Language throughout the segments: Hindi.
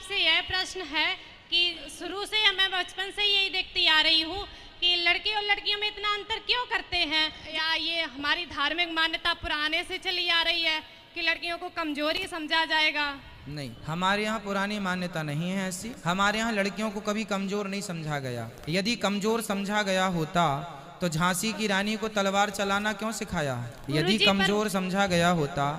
आपसे यह प्रश्न है कि शुरू से मैं बचपन से यही देखती आ रही हूँ कि लड़के और लड़कियों में इतना अंतर क्यों करते हैं, या ये हमारी धार्मिक मान्यता पुराने से चली आ रही है कि लड़कियों को कमजोरी समझा जाएगा? नहीं, हमारे यहाँ पुरानी मान्यता नहीं है ऐसी। हमारे यहाँ लड़कियों को कभी कमजोर नहीं समझा गया। यदि कमजोर समझा गया होता तो झांसी की रानी को तलवार चलाना क्यों सिखाया? यदि कमजोर समझा गया होता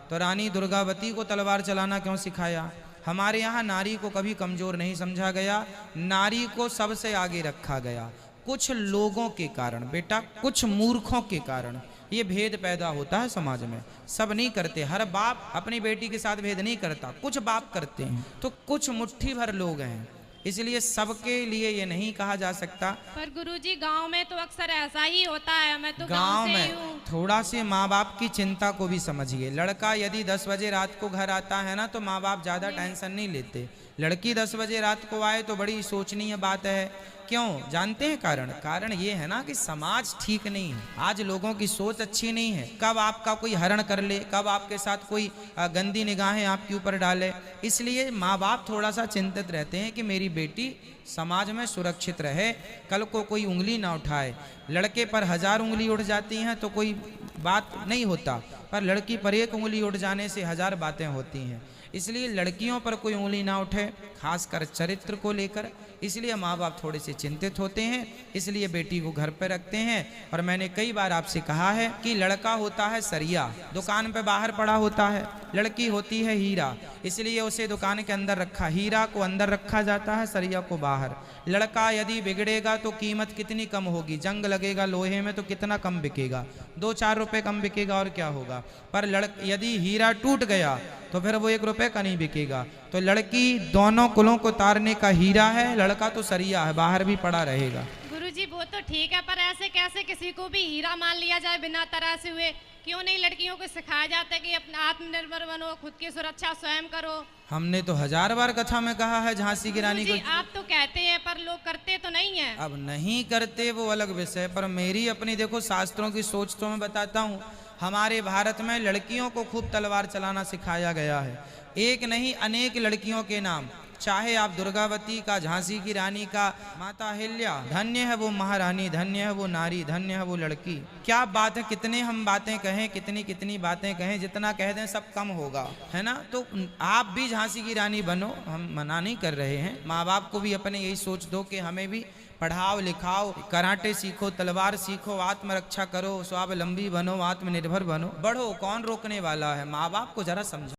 तो रानी दुर्गावती को तलवार चलाना क्यों सिखाया? हमारे यहाँ नारी को कभी कमजोर नहीं समझा गया, नारी को सबसे आगे रखा गया। कुछ लोगों के कारण बेटा, कुछ मूर्खों के कारण ये भेद पैदा होता है समाज में। सब नहीं करते, हर बाप अपनी बेटी के साथ भेद नहीं करता, कुछ बाप करते हैं, तो कुछ मुट्ठी भर लोग हैं, इसलिए सबके लिए ये नहीं कहा जा सकता। पर गुरुजी गांव में तो अक्सर ऐसा ही होता है। मैं तो गांव से में थोड़ा से माँ बाप की चिंता को भी समझिए। लड़का यदि 10 बजे रात को घर आता है ना, तो माँ बाप ज्यादा टेंशन नहीं लेते। लड़की 10 बजे रात को आए तो बड़ी सोचनीय बात है। क्यों जानते हैं कारण? कारण ये है ना कि समाज ठीक नहीं है, आज लोगों की सोच अच्छी नहीं है। कब आपका कोई हरण कर ले, कब आपके साथ कोई गंदी निगाहें आपके ऊपर डाले, इसलिए माँ बाप थोड़ा सा चिंतित रहते हैं कि मेरी बेटी समाज में सुरक्षित रहे, कल को कोई उंगली ना उठाए। लड़के पर 1000 उंगली उठ जाती हैं तो कोई बात नहीं होता, पर लड़की पर 1 उंगली उठ जाने से 1000 बातें होती हैं। इसलिए लड़कियों पर कोई उंगली ना उठे, खासकर चरित्र को लेकर। इसलिए माँ बाप थोड़े से चिंतित होते हैं, इसलिए बेटी को घर पर रखते हैं। और मैंने कई बार आपसे कहा है कि लड़का होता है सरिया, दुकान पे बाहर पड़ा होता है, लड़की होती है हीरा, इसलिए उसे दुकान के अंदर रखा, हीरा को अंदर रखा जाता है, सरिया को बाहर। लड़का यदि बिगड़ेगा तो कीमत कितनी कम होगी, जंग लगेगा लोहे में तो कितना कम बिकेगा, 2-4 रुपए कम बिकेगा और क्या होगा। पर यदि हीरा टूट गया तो फिर वो 1 रुपए का नहीं बिकेगा। तो लड़की दोनों कुलों को तारने का हीरा है, लड़का तो सरिया है, बाहर भी पड़ा रहेगा। गुरुजी वो तो ठीक है, पर ऐसे कैसे किसी को भी हीरा मान लिया जाए बिना तरासे हुए? क्यों नहीं लड़कियों को सिखाया जाता है कि अपना आत्मनिर्भर बनो, खुद की सुरक्षा स्वयं करो? हमने तो 1000 बार कथा में कहा है झांसी की रानी को। आप तो कहते हैं पर लोग करते तो नहीं है। अब नहीं करते वो अलग विषय, पर मेरी अपनी देखो शास्त्रों की सोच तो मैं बताता हूँ। हमारे भारत में लड़कियों को खूब तलवार चलाना सिखाया गया है, एक नहीं अनेक लड़कियों के नाम, चाहे आप दुर्गावती का, झांसी की रानी का, माता अहिल्या, धन्य है वो महारानी, धन्य है वो नारी, धन्य है वो लड़की। क्या बात है, कितने हम बातें कहें, कितनी कितनी बातें कहें, जितना कह दें सब कम होगा, है ना। तो आप भी झांसी की रानी बनो, हम मना नहीं कर रहे हैं। माँ बाप को भी अपने यही सोच दो कि हमें भी पढ़ाओ लिखाओ, कराटे सीखो, तलवार सीखो, आत्मरक्षा करो, स्वावलंबी बनो, आत्मनिर्भर बनो, बढ़ो, कौन रोकने वाला है। माँ बाप को जरा समझो।